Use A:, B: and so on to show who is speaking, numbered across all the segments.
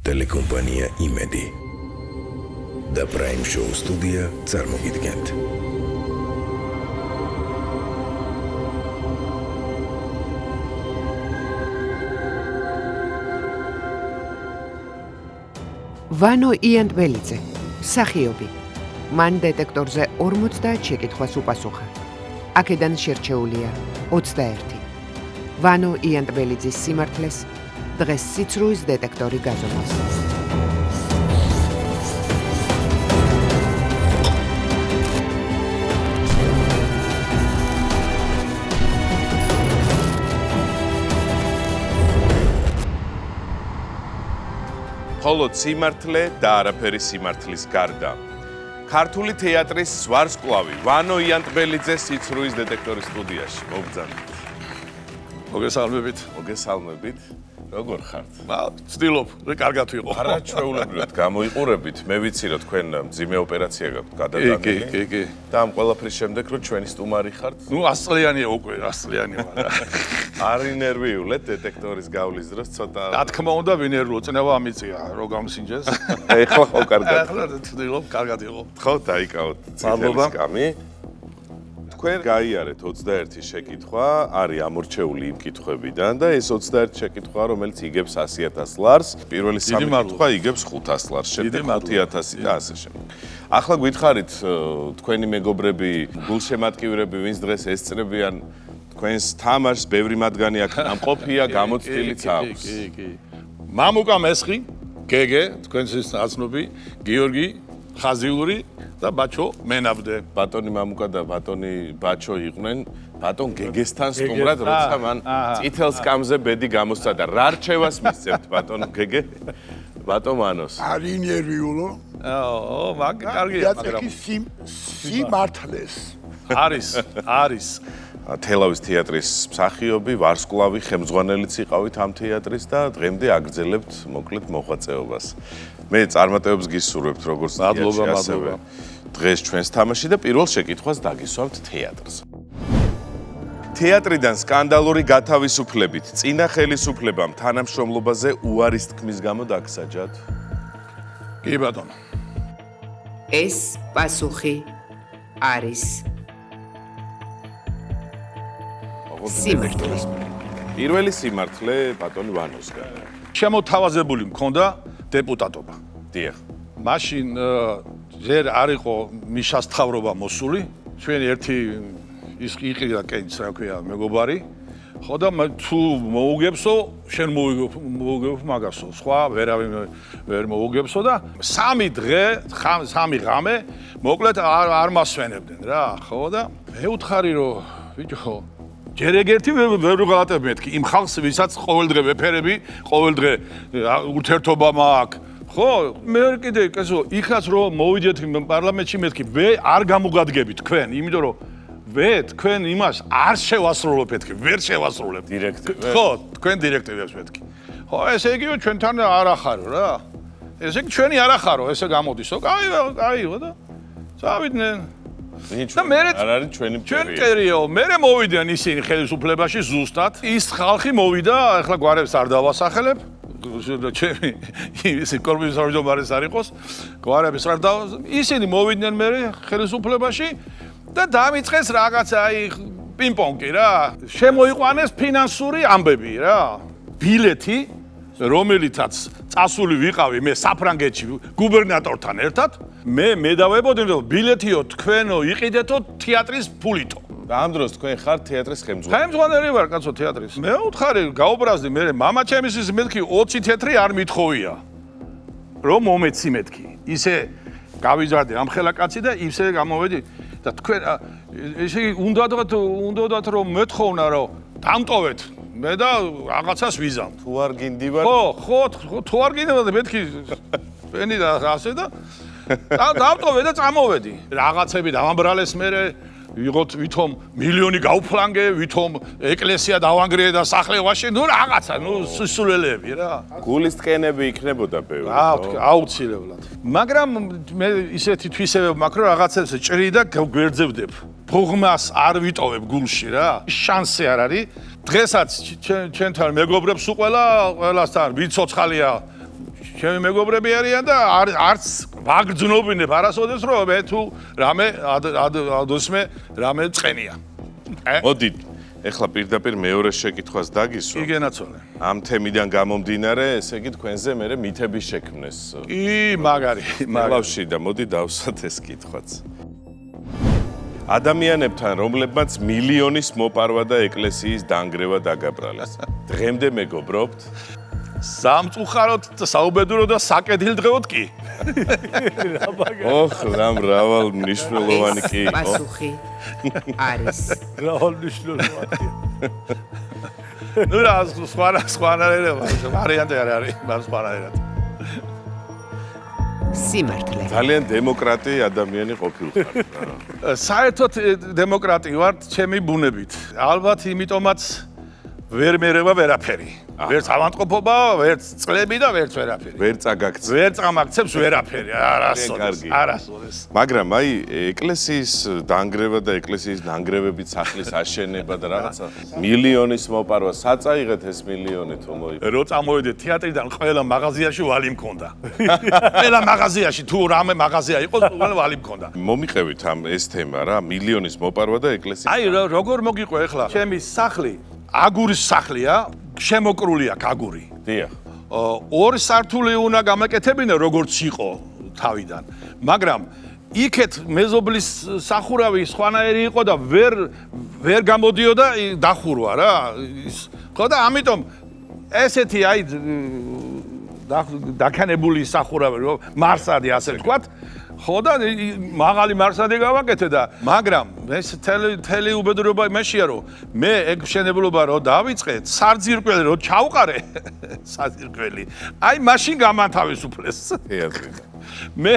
A: Telecompanija Imedi და Prime Show სტუდია წარმოგიდგენთ.
B: ვანო იანტბელიძე, მსახიობი. მან დეტექტორზე 50 შეკითხვას უპასუხა. აქედან შერჩეულია 21. ვანო იანტბელიძის სიმართლეს დღეს სიცრუის დეტექტორი გაზომავს.
C: ხოლო სიმართლე და არაფერი სიმართლის გარდა. ქართული თეატრის ვარსკვლავი ვანო იანტბელიძე სიცრუის დეტექტორის სტუდიაში. მოგბრძანეთ. მოგესალმებით. როგორ ხართ?
D: ვცდილობ, კარგად ვიყო.
C: არა ჩვეულებრივად გამოიყურებით. მე ვიცი რომ თქვენ მძიმე ოპერაცია გაქვთ გადატანილი.
D: კი.
C: და ამ ყველაფრის შემდეგ რომ ჩვენი სტუმარი ხართ?
D: 100 წლიანია უკვე, 100 წლიანი ვარ.
C: არ ინერვიულეთ დეტექტორის გავლის დროს ცოტა.
D: რა თქმა უნდა, ვინერვიულო, წნევა ამიწია, რო გამსინჯეს.
C: ეხლა ხო კარგად.
D: ეხლა ვცდილობ, კარგად იყო.
C: ხო, დაიკავოთ ციხელის კამი. თქვენ გაიარეთ 21 შეკითხვა, არის ამორჩეული იმ კითხვებიდან და ეს 21 შეკითხვა, რომელიც იგებს 100,000 ლარს, პირველი 3 კითხვა იგებს 500 ლარს, შემდეგ 5,000 და ასე შემდეგ. ახლა გითხარით თქვენი მეგობრები, გულშემატკივრები, ვინც დღეს ესწრებიან თქვენს თამაშს, ბევრი მათგანი აქ ამყოფია, გამოცდილიც აქვს.
D: კი. მამუკა მესხი, გეგე, თქვენს აცნობი, გიორგი ხაზიური და ბაჩო მენაბდე.
C: ბატონი მამუკა და ბატონი ბაჩო იყვნენ ბატონ გეგესთან სტუმრად, როცა მან წითელ სკამზე ბედი გამოსცადა. რა რჩევას მისცემთ ბატონ გეგე? ბატონ მანოს.
E: არ ინერვიულო.
D: კარგია, მაგრამ
E: სიმართლეს.
D: არის.
C: თელავის თეატრის მსახიობი, ვარსკვლავი, ხელმძღვანელიც იყავით ამ თეატრის და დღემდე აგრძელებთ მოკლედ მოღვაწეობას. მე წარმატებებს გისურვებთ როგორც თეატრში, ასევე დღეს ჩვენს თამაში და პირველ შეკითხვას დაგისვამთ თეატრს. თეატრიდან სკანდალური გათავისუფლებით წინა ხელისუფლებამ თანამშრომლობაზე უარის თქმის გამო დაგსაჯათ?
D: კი ბატონო.
B: ეს პასუხი არის სიმართლე.
C: პირველი სიმართლე ბატონ ვანოსგან.
D: შემოთავაზებული მქონდა დეპუტატობა.
C: დიახ.
D: მაშინ ჯერ არ იყო მიშას თავრობა მოსული, ჩვენი ერთი ის იყიდა კენც, რა ქვია, მეგობარი. ხო და თუ მოუგებსო, შენ მოუგებ მაგასო, სხვა ვერავინ ვერ მოუგებსო და 3 დღე, 3 ღამე მოკლედ არ მასვენებდნენ რა, ხო და მე ვთხარი რომ ბიჭო ჯერ ეგერთი ვერ ვიღალატებ მეთქი იმ ხალხს ვისაც ყოველდღე ვეფერები, ყოველდღე ურთიერთობა მაქვს. ხო, მე კიდე კაცო, იქაც რომ მოვიდეთ პარლამენტში მეთქი, არ გამოგადგები თქვენ, იმიტომ რომ თქვენ იმას არ შევასრულებ მეთქი, ვერ შევასრულებ.
C: დირექტივებს.
D: ხო, თქვენ დირექტივებს მეთქი. ხო, ესე იგი ჩვენთან არ ახარო რა. ესე იგი ჩვენი არ ახარო, ესე გამოდისო. კაიო და წავიდნენ.
C: და მე არ არის ჩვენი
D: პერიო. მე მოვიდნენ ისინი ხელისუფლებაში ზუსტად. ის ხალხი მოვიდა, ახლა გვარებს არ დავასახელებ. ჩემი ისი კორპუსის თავმჯდომარეს არ იყოს. გვარებს არ ისინი მოვიდნენ მე ხელისუფლებაში და დამიწყეს რაღაცა პინგ-პონგი რა. შემოიყვანეს ფინანსური ამბები რა. ბილეთი რომელიცაც წასული ვიყავი მე საფრანგეთში გუბერნატორთან ერთად, მე დავებოდი რომ ბილეთიო თქვენო იყიდეთო თეატრის ფულითო.
C: და ამ დროს თქვენ ხართ თეატრის ხელმძღვანელი.
D: ხელმძღვანელი ვარ კაცო თეატრის. მე ვთხარი გაუბრაზდი მე მამა ჩემის ის მეთქი 20 თეთრი არ მithოვია. რომ მომეცი მეთქი. ისე გავიზარდე ამ ხელაკაცი და ისე გამოვედი და თქვენ ესე უნდათ რომ მეთხოვნა რომ დამტოვეთ მე და რაღაცას ვიზამთ.
C: თუ არ გინდივარ?
D: ხო, თუ არ გინდივარ მეთქი პენი და ასე და დამტოვე და წამოვედი. რაღაცები დავამბრალეს მე ვიღოთ ვითომ მილიონი გაუფლანგე, ვითომ ეკლესია დავანგრიე და სახლი ვაშე, ნუ რაღაცა, სისულელეები რა.
C: გულის ტკენები იქნებოდა ბევრი.
D: აუცილებლად. მაგრამ მე ისეთი თვისებები მაქვს, რომ რაღაცებს ჭრი და გვერძევდებ. ფუღმას არ ვიტოვებ გულში რა. შანსი არ არის. დღესაც ჩვენთან მეგობრებს უყველასთან ვიცოცხალია ჩემი მეგობრები არიან და არც ვაგრძნობინებ არასოდეს რომ მე თუ რამე ადოსმე რამე წენია.
C: მოდით, ეხლა პირდაპირ მეორე შეკითხვას დაგისვა.
D: იგენაცოლე.
C: ამ თემიდან გამომდინარე, ესე იგი თქვენზე მე მითები შექმნეს.
D: კი, მაგარი.
C: მალავში და მოდი დავსვათ ეს კითხვაც. ადამიანებთან, რომლებმაც მილიონის მოპარვა და ეკლესიის დანგრევა დაგაბრალეს. დღემდე მეგობრობთ?
D: სამწუხაროდ საუბედურო და საკეთილდღეოდ კი.
C: ოხ, რა მრავალ მნიშვნელოვანი კი იყო.
B: პასუხი არის
E: მრავალმნიშვნელოვანია.
D: ნუ რა სხვანაირება, ვარიანტი არ არის, მაგრამ სხვანაირად.
B: სიმართლე.
C: ძალიან დემოკრატი ადამიანი ყოფილიყარ.
D: საერთოდ დემოკრატი ვარ ჩემი ბუნებით. ალბათ იმიტომაც ვერ მერევა ვერაფერი. ვერც ავანტყოფობა, ვერც წლები და ვერც ვერაფერი.
C: ვერ წაგაქცე.
D: ვერ წამაქცევს ვერაფერი, არასოდეს.
C: მაგრამ აი ეკლესიის დანგრევა და ეკლესიის ნანგრევებით სახლის აშენება და რაღაცა მილიონის მოპარვა საწაიღეთ ეს მილიონი თუ მოიგო.
D: რო წამოვიდეთ თეატრიდან ყველა მაღაზიაში ვალი მქონდა. ყველა მაღაზიაში თუ რამე მაღაზია იყოს, ყველა ვალი მქონდა.
C: მომიყევით ამ ეს თემა რა, მილიონის მოპარვა და ეკლესიის.
D: აი როგორ მოგიყვე ახლა? ჩემი სახლი აგურის სახლია, შემოკრული აქვს აგური.
C: დიახ.
D: ორი სართული უნდა გამაკეთებინა როგორც იყო თავიდან. მაგრამ იქეთ მეზობლის სახურავი სხვანაირი იყო და ვერ გამოდიოდა დახურვა რა. ხო და ამიტომ ესეთი აი დაქანებული სახურავი რომ მარსადი ასე ვთქვათ. ხო და მაღალი მარსადი გავაკეთე და მაგრამ ეს თელი უბედურება იმაშია რომ მე ეგ მშენებლობა რო დავიწყე საძირკველი რო ჩავყარე საძირკველი აი მაშინ გამანთავისუფლეს
C: თეატრიდან.
D: მე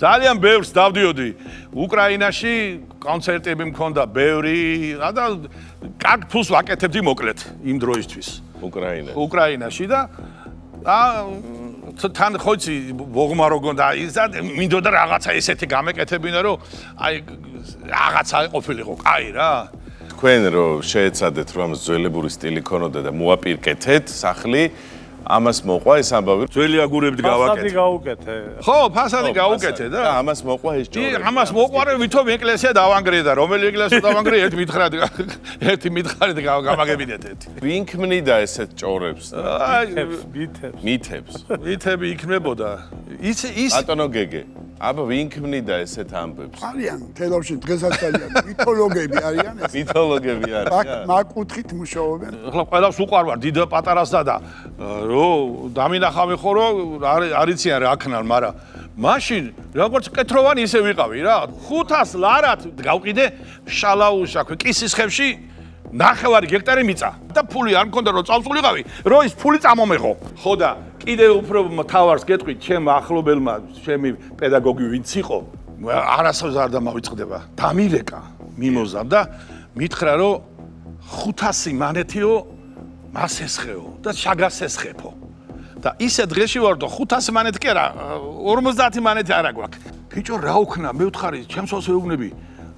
D: ძალიან ბევრს დავდიოდი უკრაინაში კონცერტები მქონდა ბევრი და კარგ ფულს ვაკეთებდი მოკლედ იმ დროისთვის უკრაინაში და თან ხოიცი ბოგმა როგონდა ისა მინდოდა რაღაცა ესეთი გამეკეთებინა რომ აი რაღაცა ყოფილიყო კაი რა
C: თქვენ რომ შეეცადეთ რომ ძველებური სტილი ქონოდა და მოაპირკეთეთ სახლი ამას მოყვა ეს ამბავი
D: ძველი აგურებით გავაკეთე ხო ფასადი გავუკეთე და
C: ამას მოყვა ეს ჯორი
D: ამას მოყვარე ვითომ ეკლესია დავანგრიე და რომელი ეკლესია დავანგრიე ერთი მითხარით გამაგებინეთ ერთი
C: ვინ ქმნიდა ესეთ ჭორებს მითებს
D: მითები იქმნებოდა ის
C: ბატონო გეგე აბა ვინ ქმნიდა ესეთ ამბებს
E: არიან თელავში დღესაც არიან მითოლოგები არიან ეს
C: მითოლოგები არიან
E: მაგ კუთხით მუშაობენ
D: ახლა ყველას უყარვარ დიდ პატარასა და რო დამინახავი ხო რომ არიციან რა ქნან მაგრამ მაშინ როგორც კეთროვანი ისე ვიყავი რა 500 ლარად გავყიდე შალაუშა კისის ხევში 9 ჰექტარი მიწა და ფული არ მქონდა რომ წავსულიყავი რომ ის ფული წამომეღო ხო და კიდე უფრო თავარს გეტყვით ჩემ ახლობელმა ჩემი პედაგოგი ვინც იყო არასოდეს არ დამავიწყდება დამირეკა მიმოზამ და მითხრა რომ 500 მანეთიო მას ესხეო და შაგას ესხეფო და ისე დღეში ვარ და 500 მანეთი კი არა 50 მანეთი არა გვაქვს ბიჭო რა უქნა მე ვთხარი ჩემსოს ეუბნები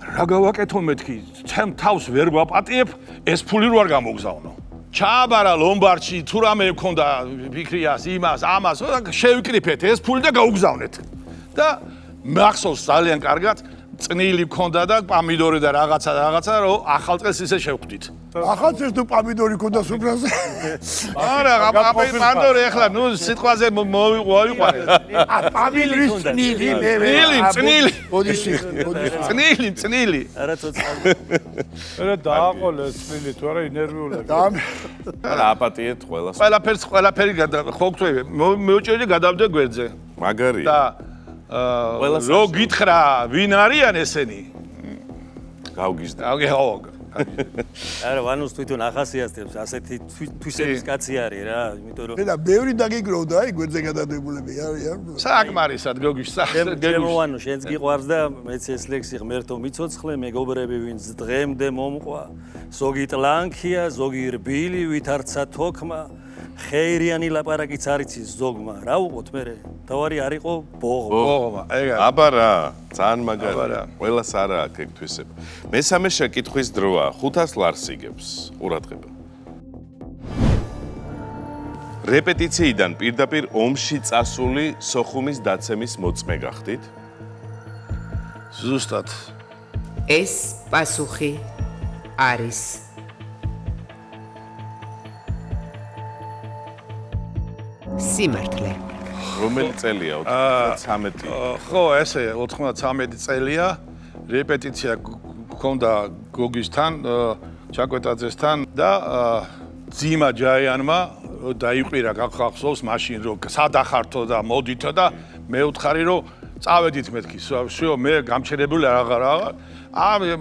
D: რა გავაკეთო მეთქი ჩემ თავს ვერ ვაპატიებ ეს ფული რო არ გამოგზავნო ჩააბარა ლომბარდში თუ რამე მქონდა ფიქრიას იმას ამას შევიკრიფეთ ეს ფული და გაუგზავნეთ და მახსოვს ძალიან კარგად წნილი მქონდა და პამიდორი და რაღაცა რომ ახალწელს ისე შევხვდით
E: ახალწელს თუ პამიდორი ქონდა სუფრაზე
D: არა პამიდორი ახლა ნუ სიტყვაზე მოვიყვარე
E: პამიდორის წნილი
D: წნილი
F: არა ცოტა
G: რა დააყოლე წნილი თუ არა ინერვიულები
C: არა აპატიეთ ყველას
D: ყველაფერი ხო გწევი მეუჭერი გადავდე გვერდზე
C: მაგარია
D: და რო გითხრა ვინ არიან ესენი
C: გავგიზდა
F: არა ვანუს თვითონ ახასიათებს ასეთი თვისების კაცი არის რა იმიტომ რომ
E: და ბევრი დაგიგროვდა აი გვერდზე გადადებულები არიან
D: საკმარისად გოგიშ
F: გემოვანო შენც გიყვარს და მეც ეს ლექსი ღმერთო მიცოცხლე მეგობრები ვინც დღემდე მომყვა ზოგი ტლანქია ზოგი რბილი ვითარცა თოქმა ხეირიანი ლაპარაკიც არიცის ზოგმა რა უყოთ მე თავარი არისო ბოღმა
C: აბა რა ძალიან მაგარია ყველას არა აქ ეგ თვისება მესამე შეკითხვის დროა 500 ლარს იგებს ყურადღება რეპეტიციიდან პირდაპირ ომში წასული სოხუმის დაცემის მოწმე გახდით?
D: ზუსტად.
B: ეს პასუხი არის სიმართლე.
C: რომელი წელია? 93.
D: ხო, ესე 93 წელია. რეპეტიცია გქონდა გოგისთან, ჩაკვეტაძესთან და ძიმა ჯაიანმა დაიყვირა გახსოვს მაშინ რომ სადახართო და მოდითო და მე ვთხარი რომ წავედით მეთქი. всё, მე გამჩერებული აღარ.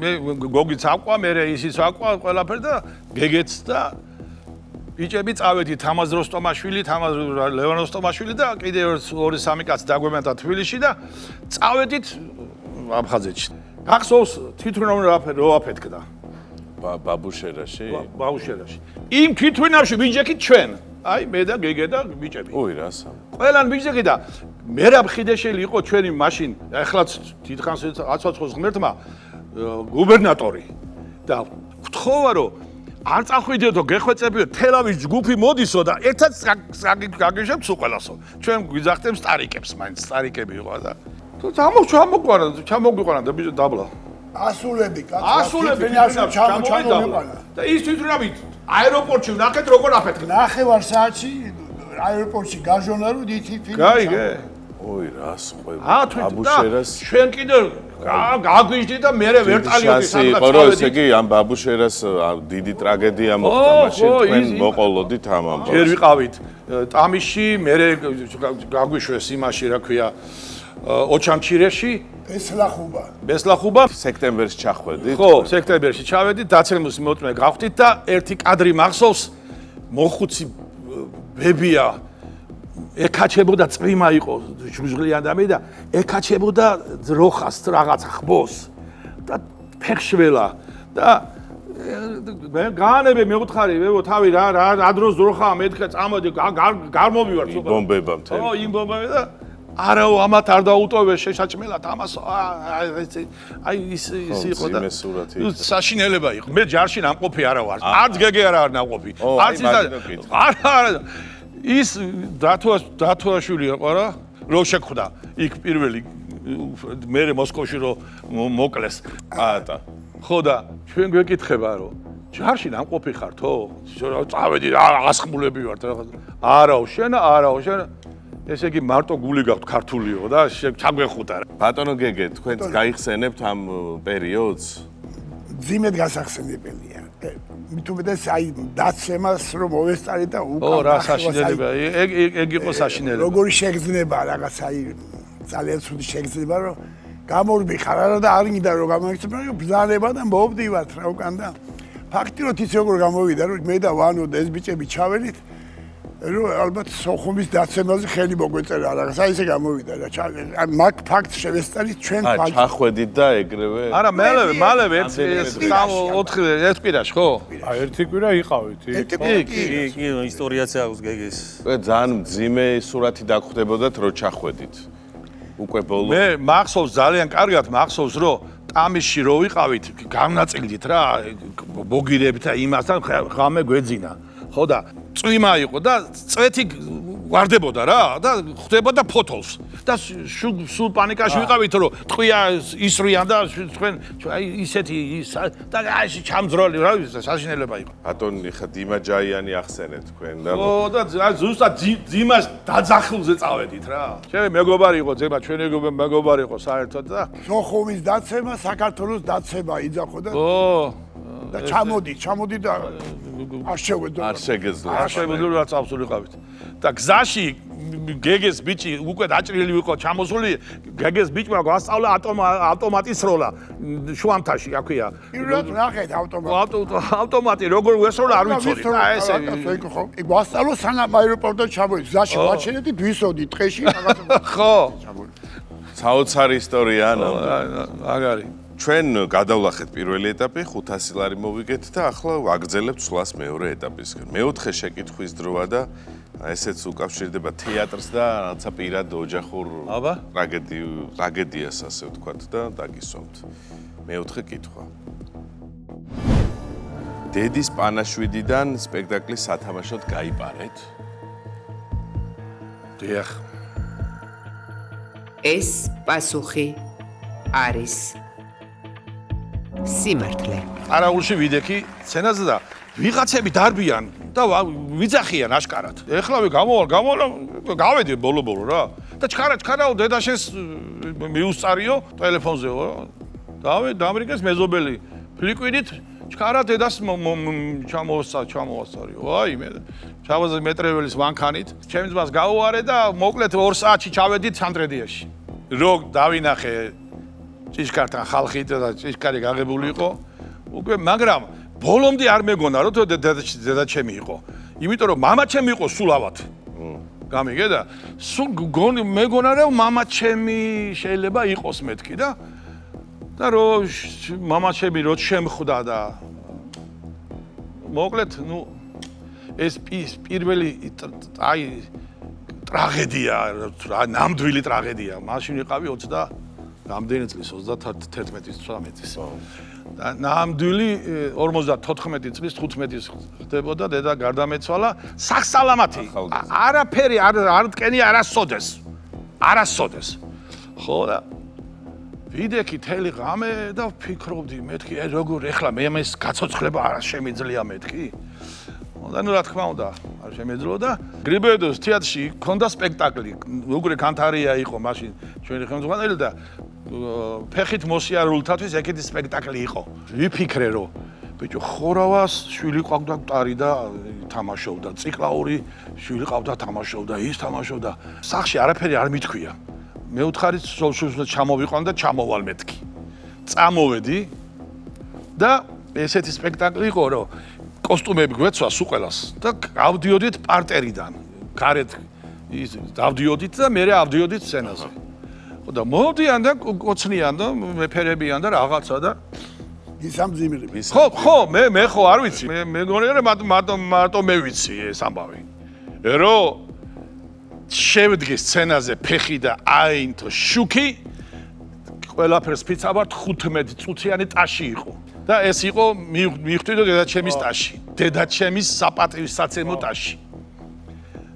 D: მე გოგიც აყვა, მე ისიც აყვა ყველაფერი და გეგეც და ბიჭები წავედით თამაზ როსტომაშვილი, თამაზ ლევან როსტომაშვილი და კიდევ 2-3 კაცი დაგვემართა თბილისში და წავედით აფხაზეთში. გახსოვს თვითონ რა აფეთქდა.
C: ბაბუშერაში?
D: ბაბუშერაში. იმ თვითონავში ვიჯექით ჩვენ. აი მე და გეგე და ბიჭები.
C: ოი რასა.
D: ყველან ვიჯექი და მერაბ ხიდეშელი იყო ჩვენი მაშინ, ახლაც დიდხანს აცოცხლოს ღმერთმა გუბერნატორი. და ვთხოვა რომ არ წახვიდიოდო, გეხვეწებიო, თელავის ჯგუფი მოდისო და ერთად გაგეშებთ ყველასო. ჩვენ გვიძახდებს სტარიკებს, მაინც სტარიკები იყო და ჩამოგვიყვანა და ბიჭო დაბლა.
E: ასულები კაცო.
D: ასულები ჩამოვიდა. და ის თვითონავით აეროპორტში ვნახეთ როგორ აფეთქდა.
E: 9 საათში აეროპორტში გაჟონა რომ ითი ფილმი.
D: გაიგე?
C: ოი რას ყვება.
D: ბაბუშერას ჩვენ კიდე გაგვიჟდი და მე ვერტალიოტი
C: იყო რომ ესე იგი ამ ბაბუშერას დიდი ტრაგედია მოხდა მაშინ თქვენ მოყოლოდით ამ ამბავს.
D: ჯერ ვიყავით ტამისში, მე გაგვიშვეს იმაში რა ქვია ოჩამჩირეში, ბესლახუბა.
C: სექტემბერში ჩახვედით?
D: ხო, სექტემბერში ჩავედით, დაცემის მოწმე გავხდით და ერთი კადრი მახსოვს, მოხუცი ბებია ეკაჩებოდა წვიმა იყო ჟუჟღლი ადამიანი და ეკაჩებოდა როხას რაღაც ხბოს და ფეხშველა და მე განებე მეუთხარი ვეო თავი რა დროს როხა მეთქე წამოდი გამომივარ
C: სულ ბომბება მთელი.
D: ო იმ ბომბები და არაო ამათ არ დაუტოვე შეშაჭმელად ამას აი ის იყო და საშინელება იყო მე ჯარში ნამყოფი არა ვარ არც გეგე არა ნამყოფი არც არა ის დათოაშვილი იყო რა რო შეხვდა იქ პირველი მე მოსკოვში რო მოკლეს
C: ატა
D: ხო და ჩვენ გვეკითხება რომ ჯარში ნამყოფი ხართო წავედი აღასხმულები ვართ რაღაც არაო შენ ესე იგი მარტო გული გაქვთ ქართულიო და ჩაგვეხუტა რა
C: ბატონო გეგე თქვენც გაიხსენებთ ამ პერიოდს
E: ძიმედ გასახსენებელია მithumedes აი დაცემას რომ მოვესწარი და
D: უკან რა საშინელება ეგ იყო საშინელება
E: როგორი შეგრძნება რაღაც აი ძალიან ცუდი შეგრძნება რომ გამორბიხარ არა და არ მინდა რომ გამოიქცება რომ ბრძანება და მოვდივართ რა უკან და ფაქტი რომ ის როგორ გამოვიდა რომ მე და ვანო და ეს ბიჭები ჩაველით რომ ალბათ სოხუმის დაცემაზე ხელი მოგვეწერა რაღაც აი ესე გამოვიდა რა მაგ ფაქტს შევესწარით ჩვენ ფაქტს
C: ჩახვედით და ეგრევე
D: არა მალევე ერთ კვირაში ხო
G: აი ერთი კვირა იყავით
F: კი ისტორიაც აქვს გეგეს
C: ძალიან მძიმე სურათი დაგხვდებოდათ რომ ჩახვედით უკვე ბოლო
D: მე მახსოვს ძალიან კარგად მახსოვს რომ ტამისში რო ვიყავით გამნაწილდით რა ბოგირებით და იმასთან ღამე გვეძინა ხო და წვიმა იყო და წვეთი ვარდებოდა რა და ხვდებოდა ფოთოლს და სულ პანიკაში ვიყავით რომ ტყვია ისრიან და თქვენ აი ისეთი და აი ჩამძროლი რა საშინელება იყო
C: ბატონი ხა დიმა ჯაიანი ახსენეთ თქვენ და
D: ო და ზუსტად ძიმას დაძახილზე წავედით რა ჩემი მეგობარი იყო ძება ჩვენი მეგობარი იყო საერთოდ და
E: სოხუმის დაცემა საქართველოს დაცემა იძახო და და ჩამოდი და არ
C: შეგეძლო
D: რაც აბსოლუტურად და გზაში გეგეს ბიჭი უკვე დაჭრილი იყო ჩამოსული გეგეს ბიჭმა გვასწავლა ავტომატის როლა შუამთაში აქვია
E: პირველად ნახეთ
D: ავტომატი როგორ უესროლა არ ვიცოდი და ესე
E: გვასწავლა სანამ აეროპორტიდან ჩამოვიდი გზაში ვაჩერდი ვისოდი ტყეში რაღაცა
D: ხო
C: საოცარი ისტორია
D: მაგარი
C: ჩვენ გადავლახეთ პირველი ეტაპი 500 ლარი მოვიგეთ და ახლა ვაგრძელებთ სვლას მეორე ეტაპისკენ. მეოთხე შეკითხვის დროა და ესეც უკავშირდება თეატრს და რაღაცა პირად ოჯახურ ტრაგედიას ასე ვთქვათ და დაგისვამთ. მეოთხე კითხვა. დედის პანაშვიდიდან სპექტაკლის სათამაშოდ გაიპარეთ?
D: დიახ.
B: ეს პასუხი არის სიმართლე.
D: არაულში ვიდექი სცენაზე და ვიღაცები დარბიან და ვიძახიან აშკარად. ეხლა გამოვალ, გავედი ბოლო რა. და ჩქარაო დედაშენს მიუსწარიო ტელეფონზეო. დავედი ამერიკას მეზობელი ფლიკვიდით ჩქარა დედას ჩამოვასწარიო. აი მე ჩავაზე მეტრეველის ვანქანით, ჩემს ძმას გაუვარე და მოკლედ 2 საათში ჩავედით სანტრედიაში. რო დავინახე ჭიშკართან ხალხი და ჭიშკარი გაღებული იყო. უკვე მაგრამ ბოლომდე არ მეგონა რომ დედა ჩემი იყო. იმიტომ რომ მამა ჩემი იყო სულავად. გამიგე და სულ მეგონა რომ მამა ჩემი შეიძლება იყოს მეთქი და რომ მამა ჩემი რო შემხვდა და მოკლედ ეს პირველი აი ტრაგედია, ნამდვილი ტრაგედია. მაშინ იყავი 20 რამდენი წლის 31-13-ის. და ნამდვილი 54 წლის 15-ის ხდებოდა დედა გარდამეცვალა სახსალამათი. არაფერი არ ტკენი არასოდეს. ხო და ვიდექი თელი ღამე და ვფიქრობდი მეთქი როგორ ეხლა მე ეს გაცოცხლება არ შემიძლია მეთქი. და რა თქმა უნდა არ შემეძლო და გრიბედოს თეატრში ქონდა სპექტაკლი. უგრე კანთარია იყო მაშინ ჩვენი ხელმძღვანელი და ფეხით მოსიარულთათვის ეგეთი სპექტაკლი იყო. ვიფიქრე რომ ბიჭო ხორავას შვილი ყავდა მტარი და თამაშობდა. ციკლაური შვილი ყავდა თამაშობდა, ის თამაშობდა. სახში არაფერი არ მithქვია. მე უთხარი სოლშუსლა ჩამოვიყვან და ჩამოვალ მეთქი. წამოვედი და ესეთი სპექტაკლი იყო რომ კოსტუმები გვეცვა სულ ყველას და ავდიოდით პარტერიდან. გარეთ ის დავდიოდით და მე ავდიოდით სცენაზე. და მოდიან და კოცნიან და მეფერებიან და რაღაცა და
E: ისამძიმრები.
D: ხო, მე ხო არ ვიცი. მე მეგონია რომ მარტო მე ვიცი ეს ამბავი. რომ შევდგე სცენაზე ფეხი და აინთო შუქი ყველაფერს ფიცავარ 15 წუთიანი ტაში იყო. და ეს იყო მიხვდით დედაჩემის ტაში. დედაჩემის საპატივსაცემო ტაში.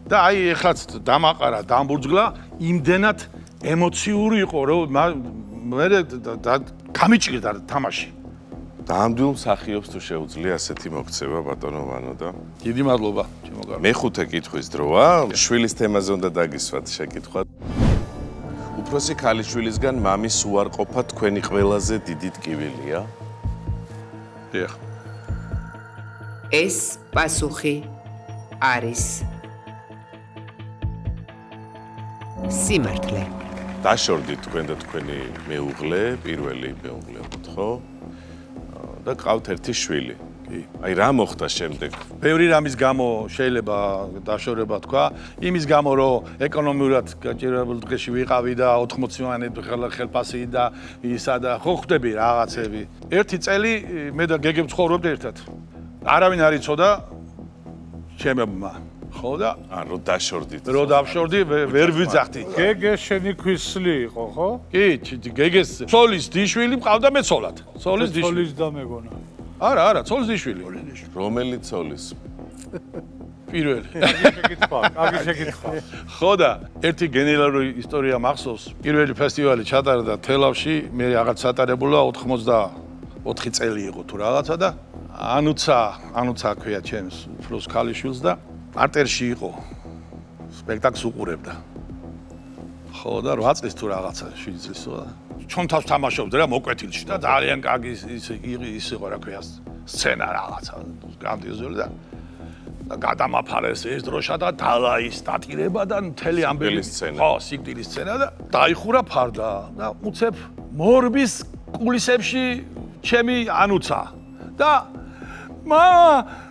D: და აი ეხლაც დამაყარა, დამბურძგლა, იმდენად ემოციური იყო, რომ მე გამიჭირდა თამაში.
C: ნამდვილ მსახიობს თუ შეუძლია ასეთი მოქცევა ბატონო ვანო და
D: დიდი მადლობა, ჩემო კარგო.
C: მეხუთე კითხვის დროა. შვილის თემაზე უნდა დაგისვათ შეკითხვა. უფროსი ქალიშვილისგან მამის უარყოფა თქვენი ყველაზე დიდი ტკივილია?
D: დიახ.
B: ეს პასუხი არის სიმართლე.
C: დაშორდით თქვენ და თქვენი მეუღლე, პირველი მეუღლე ხო? და ყავთ ერთი შვილი. კი. აი რა მოხდა შემდეგ?
D: ბევრი რამის გამო შეიძლება დაშორება თქვა. იმის გამო რომ ეკონომიურად გაჭირებულ დღეში ვიყავი და 80-მიანი ხელფასი და ისა და ხო ხვდები რაღაცები. ერთი წელი მე და გეგე ვცხოვრობთ ერთად. არავინ არ იცოდა ჩემებმა. ხო და
C: რო დაშორდით.
D: რო დავშორდი ვერ ვიძახდი.
G: გეგე შენი ქვისლი იყო, ხო?
D: კი, გეგეს ცოლის დიშვილი მყავდა მე ცოლად. ცოლის დიშვილი.
G: ცოლის და მეგონა.
D: არა, ცოლის დიშვილი.
C: რომელი ცოლის?
D: პირველი.
G: კარგი შეკითხვა.
D: ხო და ერთი გენერალური ისტორია მახსოვს. პირველი ფესტივალი ჩატარდა თელავში, მე რაღაც ჩატარებულა 84 წელი იყო თუ რაღაცა და ანუცა ქვია ჩემს უფროს ქალიშვილს და პარტერში იყო. სპექტაკლს უყურებდა. ხო და 8 წლის თუ რაღაცა 7 წლისო და ჩვენ თავს თამაშობდი რა მოკვეთილში და ძალიან კარგი ის იყო რა ქვია სცენა რაღაცა გრანდიოზული და გადამაფარეს ეს დროშა და დალაის სტატირება და მთელი ამბელი
C: სცენა.
D: ხო, სიკვდილის სცენა და დაიხურა ფარდა და უცებ მორბის კულისებში ჩემი ანუცა და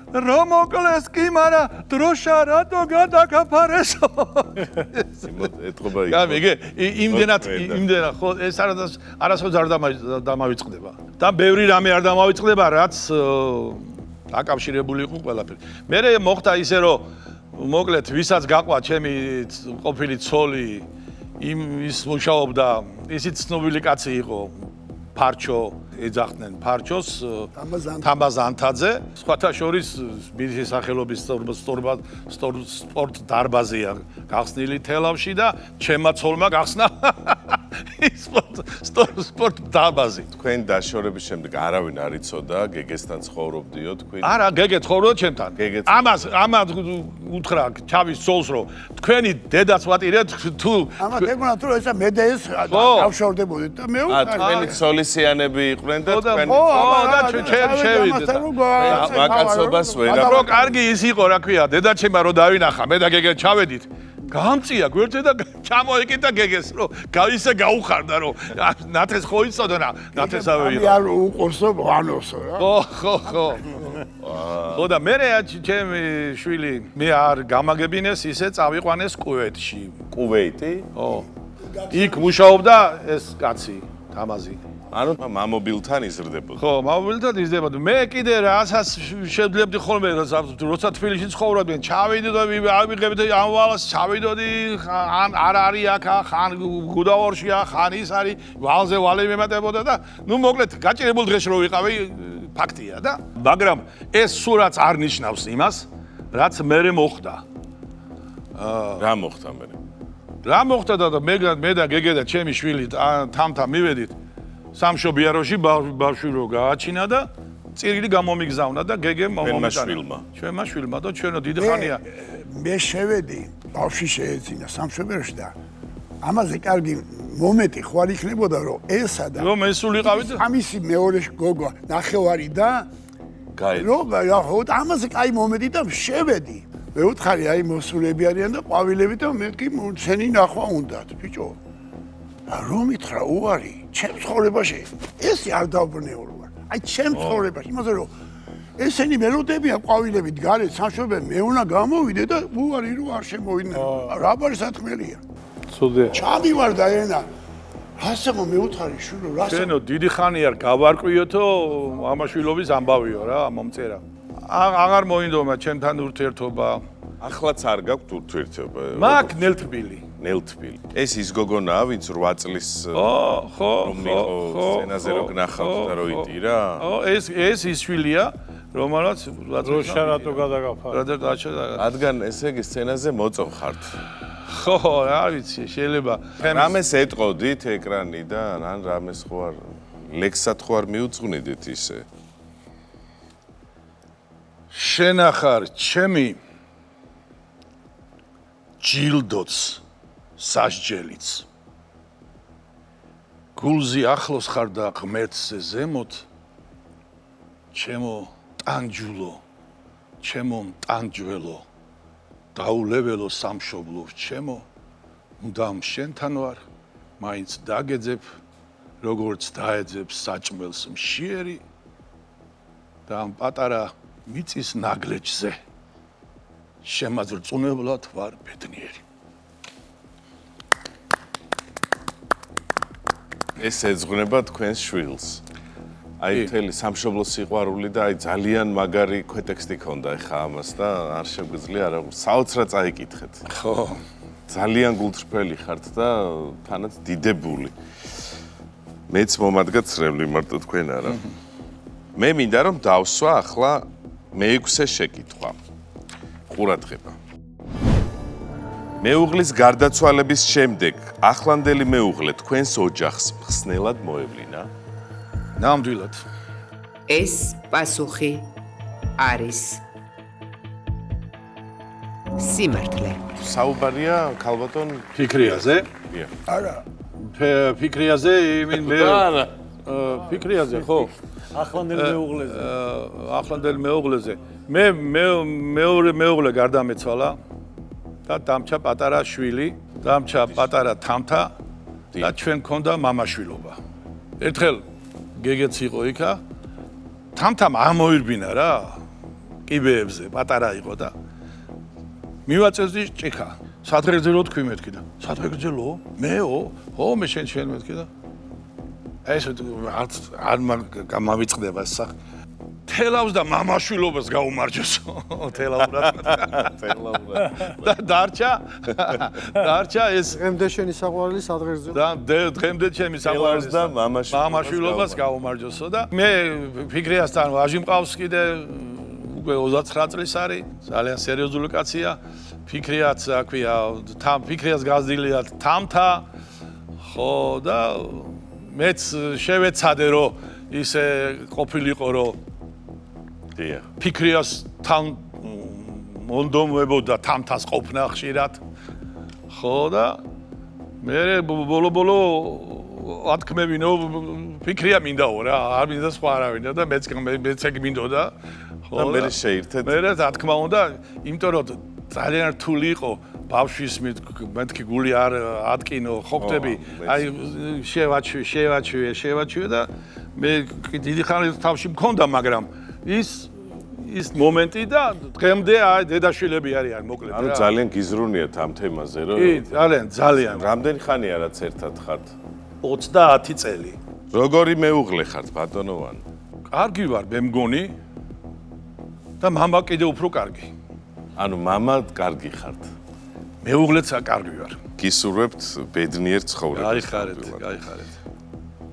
D: რომ მოკლეს კი, მაგრამ დროშა რატო გადაგაფარესო?
C: ეთყობა იქ.
D: გამიგე, იმდენად ხო ეს არასოდეს არ დამავიწყდება. და ბევრი რამე არ დამავიწყდება, რაც აკავშირებული იყო ყველაფერი. მე მოხდა ისე რომ მოკლედ ვისაც გაყვა ჩემი ყოფილი ცოლი ის მუშაობდა, ისიც ცნობილი კაცი იყო. ფარჩო ეძახდნენ ფარჩოს თამბაზანთაძე სხვათა შორის მის სახელობის სპორტ დარბაზია გახსნილი თელავში და ჩემმა ცოლმა გახსნა სპორტ დარბაზი
C: თქვენ დაშორების შემდეგ არავინ არ იცოდა გეგესთან ცხოვრობდიო თქვენ
D: არა გეგე ცხოვრობდა ჩემთან ამას უთხრა ჩავის ცოლს რომ თქვენი დედაც ვატირეთ თუ
E: ამათ ეგონა თუ ესა მე და ეს დავშორდებოდით და მე
C: თქვენი ცოლისიანები იყვნენ და თქვენ
D: და ჩვენ შევიდეთ
C: მაკაცობას ვერაფერ
D: რო კარგი ის იყო რა ქვია დედაჩემა რო დავინახა მე და გეგე ჩავედით გამწია გვერდზე და ჩამოეკიდა გეგეს რომ ისე გაუხარდა რომ ნათეს ხო იცოდნა ნათესავე იყო
E: არ უყურსო ვანოსო რა
D: ხო და მე ჩემი შვილი მე არ გამაგებინეს ისე წავიყვანეს კუვეიტში
C: კუვეიტი
D: ო იქ მუშაობდა ეს კაცი თამაზი
C: ანუ მამობილთან იზრდებოდა
D: ხო მამობილთან იზრდებოდა მე კიდე რასაც შევძლებდი ხოლმე როცა თბილისში ცხოვრობდნენ ჩავიდოდი ავიღებდი ამ ვალას ჩავიდოდი ან არ არის აქ ხან გუდაორშია ხან ის არის ვალზე ვალი მემატებოდა და ნუ მოკლედ გაჭირებულ დღეში რო ვიყავი ფაქტია და მაგრამ ეს სულაც არ ნიშნავს იმას რაც მერე მოხდა
C: რა მოხდა მერე
D: რა მოხდა და მე და გეგე და ჩემი შვილი თამთა მივედით სამშობიაროში ბავშვი რო გააჩინა და წირილი გამომიგზავნა და გეგე მომიტანა ჩვენმა შვილმა და ჩვენო დიდი ხანია
E: მე შევედი ბავშვი შეეძინა სამშობიაროში და ამაზე კარგი მომენტი ხო არ იქნებოდა რომ ესა და
D: რომ ესულიყავი და
E: ამისი მეორე გოგო ნახევარი და რომ ხო ამაზე კაი მომენტი და შევედი მე ვთხარი აი მოსულები არიან და ყვავილები და მე კი ცენი ნახვა უნდათ ბიჭო რომ ითხრა უარი ჩემ ცხოვრებაში ესე არ დავბრნეულ ვარ აი ჩემ ცხოვრებაში იმაზე რომ ესენი მელოდებია ყვავილებით გარეთ სამშობლოები მე უნდა გამოვიდე და უარი რომ არ შემოვიდნენ რა ბარი სათქმელია
G: ცუდია
E: ჩამივარ და ენა რასამო მე ვთხარი შვილო რასამო
D: ჩვენო დიდი ხანი არ გავარკვიოთო ამაშვილობის ამბავიო რა მომწერა აღარ მოინდომა ჩემთან ურთიერთობა
C: ახლაც არ გაქვთ ურთიერთობა
D: მაგ ნელთბილი
C: ნელთბილი ეს ის გოგონაა ვინც 8 წლის
D: ხო
C: სცენაზე რო გნახავთ და რო იტირა
D: ეს ის შვილია რომელსაც
G: როშა რატო გადაგაფარა
C: რადგან ესე იგი სცენაზე მოწონხართ
D: ხო არ ვიცი შეიძლება
C: რამეს ეტყოდით ეკრანიდან ან რამეს ხო არ ლექსად ხო არ მიუძღვნიდით ისე
D: შენახარ ჩემი ჯილდოც სასჯელიც გულზე ახლოს ხარ და ღმერთზე ზემოთ ჩემო ტანჯულო ჩემო ტანჯველო დაულეველო სამშობლო ჩემო მუდამ შენთან ვარ მაინც დაგეძებ როგორც დაეძებ საჭმელს მშიერი და ამ პატარა მიწის ნაგლეჯზე შემაძრწუნებლად ვარ ბედნიერი
C: ეს ეძღვნება თქვენს შვილს აი მთელი სამშობლოს სიყვარული და აი ძალიან მაგარი ქვეტექსტი ქონდა ეხა ამას და არ შეგვიძლია არა საოცრად წაიკითხეთ
D: ხო
C: ძალიან გულწრფელი ხართ და თანაც დიდებული მეც მომადგა ცრემლი მარტო თქვენ არა მე მინდა რომ დავსვა ახლა მეექვსე შეკითხვა ყურადღება მეუღლის გარდაცვალების შემდეგ ახლანდელი მეუღლე თქვენს ოჯახს მხსნელად მოევლინა
D: ნამდვილად
B: ეს პასუხი არის სიმართლე
C: საუბარია ქალბატონ
D: ფიქრიაზე
E: არა
D: ფიქრიაზე იმინ მე
F: არა
D: ფიქრიაზე ხო
F: ახლანდელ მეუღლეზე
D: ახლანდელ მეუღლეზე მე მეორე მეუღლე გარდამეცვალა და დამჩა პატარა შვილი დამჩა პატარა თამთა და ჩვენ ქონდა მამაშვილობა ერთხელ გეგეც იყო იქა თამთამ ამოირბინა რა კიბეებზე პატარა იყო და მივაწევდი ჭიქა სადღეგრძე რო თქვი მეთქი და სადღეგრძე ლო მეო ო მე შენ მეთქი და ეს არ გამავიწყდება სახ თელავს და მამაშვილობას გაუმარჯოსო. თელაურად. და დარჩა ეს
H: დღემდე შენი საყვარელი სადღეგრძელო.
D: და დღემდე ჩემი საყვარელი
C: და
D: მამაშვილობას გაუმარჯოსო და მე ფიქრიასთან ვაჟი მყავს კიდე უკვე 29 წლის არის, ძალიან სერიოზული კაცია. ფიქრიაც, რა ქვია, ფიქრიას გაზრდილია თამთა. ხო და მეც შევეცადე რომ ისე ყოფილიყო რომ
C: დიახ.
D: ფიქრიასთან მონდომებოდა თამთას ყოფნა ხშირად. ხო და მე ბოლო ათქმევინო ფიქრია მინდაო რა, არ მინდა სხვა არავინა და მეც ეგ მინდოდა.
C: და მე შეირთეთ.
D: მე რა თქმა უნდა, იმიტომ რომ ძალიან რთული იყო ბავშვის მეთქი გული არ ატკინო, ხო ხტები, აი შევაჩვიე და მე დიდი ხანი თავში მქონდა, მაგრამ ის მომენტი და დღემდე აი დედაშვილები არიან მოკლედ რა.
C: ანუ ძალიან გიზრუნიათ ამ თემაზე რომ
D: კი, ძალიან.
C: რამდენი ხანია რაც ერთად ხართ?
F: 30 წელი.
C: როგორი მეუღლე ხართ ბატონოვან?
D: კარგი ვარ, მე მგონი და მამა კიდე უფრო კარგი.
C: ანუ მამა კარგი ხართ.
D: მეუღლეც კარგი ვარ.
C: გისურვებთ ბედნიერ ცხოვრებას.
D: გაიხარეთ.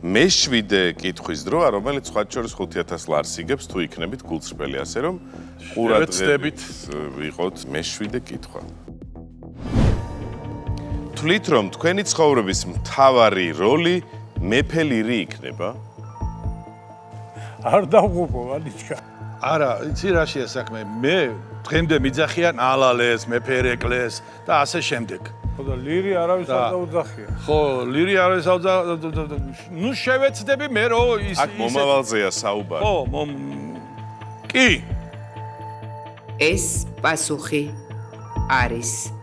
C: მე-7 კითხვის დროა, რომელიც სხვა შორის 5000 ლარს იგებს თუ იქნებით გულწრფელი, ასე რომ ყურადღებით ვიყოთ მე-7 კითხვა. თვლით რომ თქვენი ცხოვრების მთავარი როლი მეფელირი იქნება?
G: არ დავღუპო ვანიჩკა.
D: არა, იცი რა შეა საქმე? მე დღემდე მიძახიან ალალეს, მეფერეკლეს და ასე შემდეგ.
G: ხო და ლირი არავის არ დაუძახია.
D: ხო, ლირი არის ნუ შევეცდები მე რო ის
C: აქ მომავალზეა საუბარი.
D: ხო, კი.
B: ეს პასუხი არის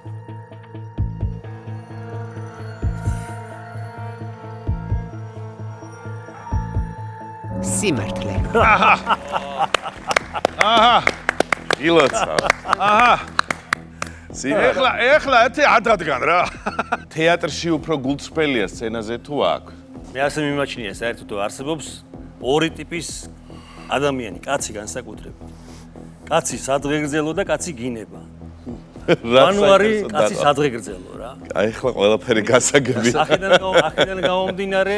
B: სიმართლე.
D: აჰა.
C: ილოცა.
D: აჰა. ეხლა ერთი ადადგან რა.
C: თეატრში უფრო გულწრფელია სცენაზე თუ აქ?
F: მე ასე მიმაჩნია საერთოდ არსებობს ორი ტიპის ადამიანი, კაცი განსაკუთრებით. კაცი სადღეგრძელო და კაცი გინება. ანუ არის კაცი სადღეგრძელო რა.
C: აი ახლა ყველაფერი გასაგები.
F: აქედან გამომდინარე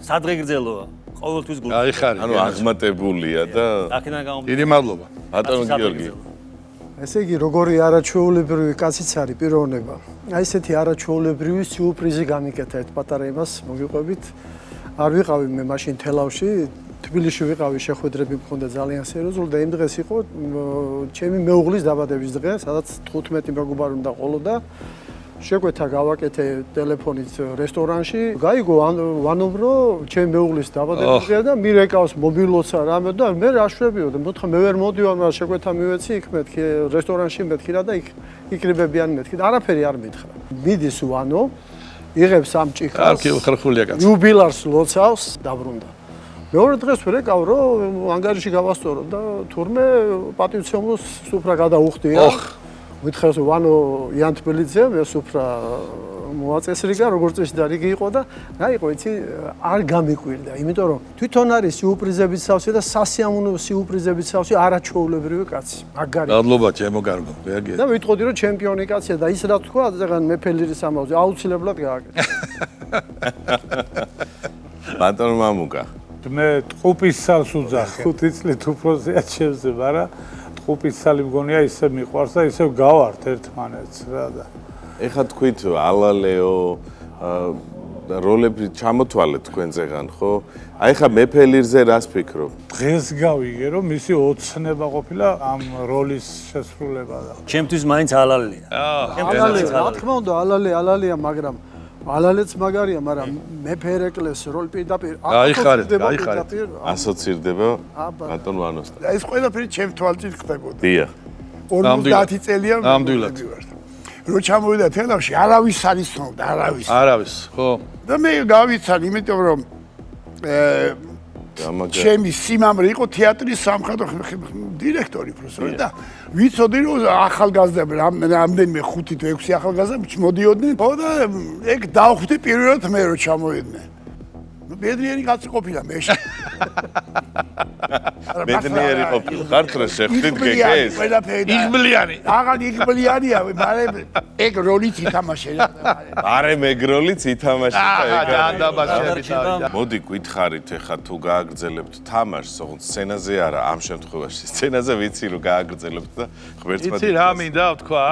F: სადღეგრძელოა. ყოველთვის გულწრფელი.
D: აიხარი.
C: ანუ აღმატებულია და
F: აქედან გამომდინარე.
D: დიდი მადლობა.
C: ბატონო გიორგი.
H: ესე იგი, როგორი არაჩვეულებრივი კაციც არის პიროვნება. აი ესეთი არაჩვეულებრივი სიურპრიზი გამიკეთა ერთ პატარა იმას, მოგიყვებით. არ ვიყავი მე მაშინ თელავში, თბილისში ვიყავი, შეხვედრები მქონდა ძალიან სერიოზული და იმ დღეს იყო ჩემი მეუღლის დაბადების დღე, სადაც 15 მეგობარი უნდა ყოლოდა. შეგვეთა გავაკეთე ტელეფონით რესტორანში. გაიგო ვანობრო ჩემი მეუღლის დაბადების დღეა და მირეკავს მობილოცა რამე და მე აშვებიო და მოთხა მე ვერ მოდივარ, მაგრამ შეგვეთა მივეცი იქ მეთქი რესტორანში მეთქი და იქრიბებიან მეთქი და არაფერი არ მითხრა. მიდის ვანო, იღებს ამ ჭიქას.
D: კარგი ხერხულია კაცი.
H: იუბილარს ლოცავს, დაბრუნდა. მეორე დღეს ვერეკავ რომ ანგარიში გავასწორო და თურმე პატივცემლოს სუფრა გადაუხდია. მითხრას ვანო იან თბილისზე მე სუფრა მოაწესრიგა როგორც წესი და რიგი იყო და რა იყო იცი არ გამიკვირდა იმიტომ რომ თვითონ არის სიურპრიზების სავსე და სასიამოვნო სიურპრიზების სავსე არაჩვეულებრივი კაცი მაგარი
D: მადლობა ჩემო კარგო რეაგია
H: და ვიტყოდი რომ ჩემპიონი კაცია და ის რა თქვა ზეგან მეფელირის ამბავზე აუცილებლად გააკეთე
C: ბატონო მამუკა
G: მე ტყუპის სალს უძახე 5 წლით უფროსია ჩემზე მაგრამ ტყუპის სალი მგონია ისე მიყვარს და ისე გავართ ერთმანეთს რა და
C: ეხლა თქვით ალალეო როლები ჩამოთვალეთ თქვენზეგან ხო? აი ხა მეფელირზე რას ფიქრობ?
G: დღეს გავიგე რომ მისი ოცნება ყოფილა ამ როლის შესრულება და
F: ჩემთვის მაინც ალალია.
H: ალალე, რა თქმა უნდა, ალალეა, მაგრამ ალალეც მაგარია, მაგრამ მეფერეკლეს როლი პირდაპირ
C: ასოცირდება ბატონ ვანოსთან.
E: ეს ყველაფერი ჩემ თვალწინ ხდებოდა.
C: დიახ.
E: 50 წელია
D: ნამდვილად.
E: რო ჩამოვიდა თელავში, არავის არ იცნობდა,
D: არავის, ხო.
E: და მე გავიცან, იმიტომ რომ ჩემი სიმამრე იყო თეატრის სამხატვრო დირექტორი, პროფესორი და ვიცოდი რომ ახალგაზრდები რამდენიმე 5 თუ 6 ახალგაზრდა მოდიოდნენ, ხო და ეგ დავხვდი პირველად მე რო ჩამოვიდნენ. ნუ ბედნიერი კაცი ყოფილა მე.
C: ბედნიერი ყოფილიყართ რა შეხვდით გეგეს?
D: იღბლიანი.
E: აღარ იღბლიანია, მაგრამ ეგ როლიც ითამაშე.
C: არე მეგროლიც ითამაშე
D: დაანდაბაშებით.
C: მოდი გითხარით ეხა თუ გააგრძელებთ თამაშს, ოღონდ სცენაზე არა, ამ შემთხვევაში. სცენაზე ვიცი რომ გააგრძელებთ და ღმერთმა
D: იცი რა მინდა ვთქვა?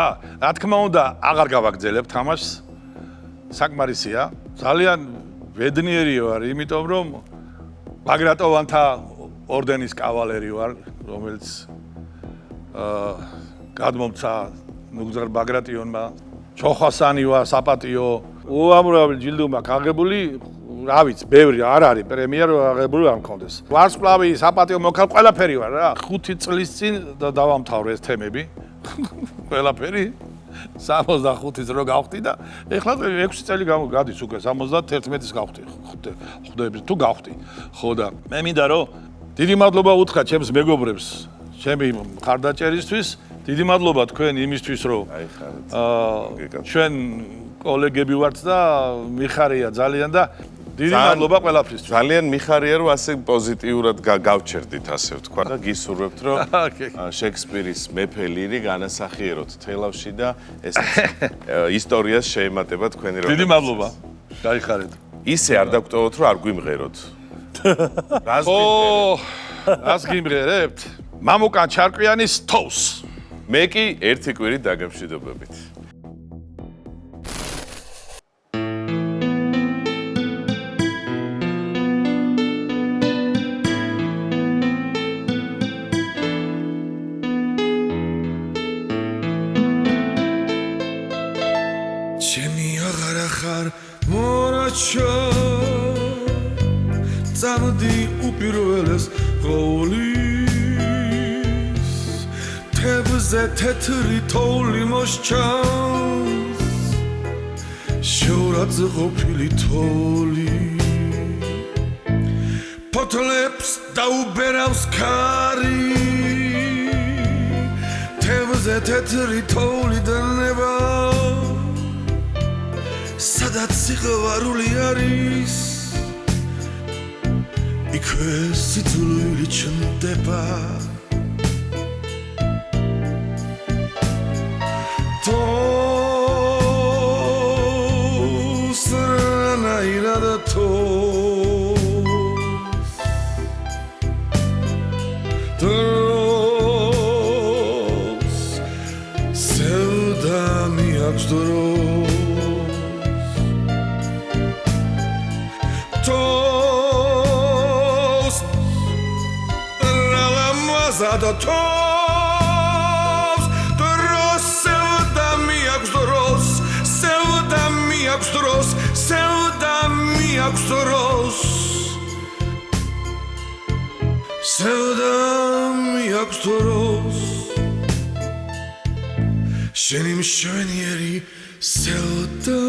D: რა თქმა უნდა, აღარ გავაგრძელებ თამაშს. საკმარისია. ძალიან ბედნიერი ვარ, იმიტომ რომ ბაგრატოვანთა ორდენის კავალერი ვარ, რომელიც გადმომცა ნუგზარ ბაგრატიონმა. ჩოხვასანი ვარ, საპატიო, უამრავი ჯილდო მაქვს აღებული, რა ვიცი, ბევრი არ არის პრემია აღებული არ მქონდეს. ვარსკვლავი, საპატიო მოქალ ყველაფერი ვარ რა. 5 წლის წინ დავამთავრე ეს თემები. ყველაფერი 65-ს რო გავხდი და ეხლა 6 წელი გადის უკვე 71-ს გავხდი. ხვდები თუ გავხდი. ხო და მე მინდა რომ დიდი მადლობა უთხრა ჩემს მეგობრებს, ჩემი მხარდაჭერისთვის. დიდი მადლობა თქვენ იმისთვის რომ ჩვენ კოლეგები ვართ და მიხარია ძალიან და დიდი მადლობა ყველაფრისთვის.
C: ძალიან მიხარია რომ ასე პოზიტიურად გავჩერდით ასე ვთქვა და გისურვებთ რომ შექსპირის მეფე ლირი განასახიეროთ თელავში და ეს ისტორიას შეემატება თქვენი როლი.
D: დიდი მადლობა. გაიხარეთ.
C: ისე არ დაგტოვოთ რომ არ გვიმღეროთ.
D: რას გიმღერებთ? მამუკან ჩარკვიანის თოვს.
C: მე კი ერთი კვირით დაგემშვიდობებით.
I: ჩემი აღარ ახარ მორაჩო წამდი უპირველეს ყოვლის თებზე თეთრი თოვლი მოსჩანს შორაც ყოფილი თოვლი ფოთლებს დაუბერავს ქარი თებზე თეთრი თოვლი დანება სადაც სიყვარული არის იქვე სიძულვილი ჩნდება თოს რანაირად თოს სევდა მიაქვს Zada tos Dros sevda miaks dros Sevda miaks dros Sevda miaks dros Sevda miaks dros Sheni mshvenieri sevda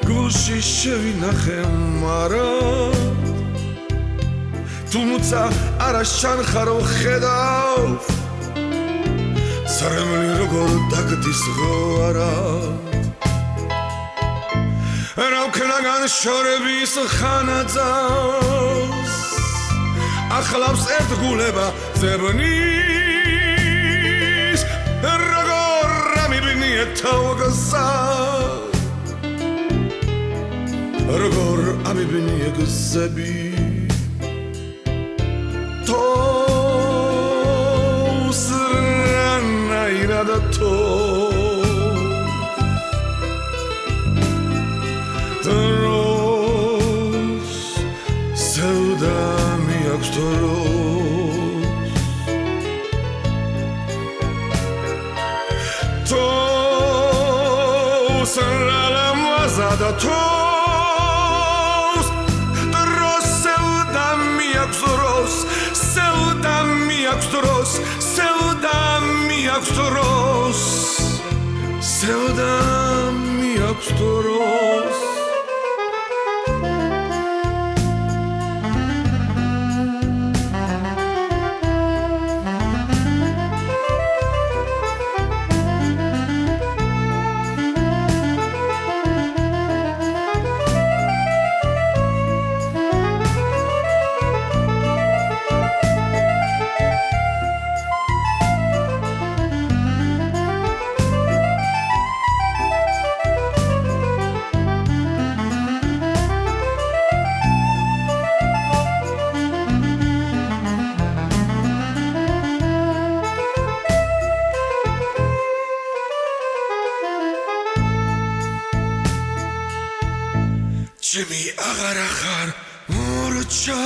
I: Gushi shevinachem marat თუმცა არა შანხარო ხედავ სარემლი როგორ დაგდის ღარა რა ვქნაგან შორების ხანაძავს ახლავს ერთგულება ზებნის როგორ ამიბნიე თავგასა როგორ ამიბნიე გზები თოს რანაირად თოს სევდა მიაქვს თოს რალამაზადა თოს თოს სევდა მიაქვს Sevda miaks dros Sevda miaks dros Sevda miaks dros ჩემი აღარა ხარ მორჩა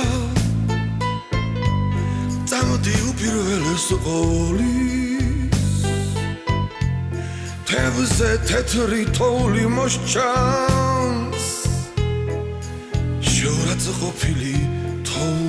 I: წამოდი უპირველეს ყოვლის თევზე თეთრი თოვლი მოსჩანს შორაც ყოფილი თოვლი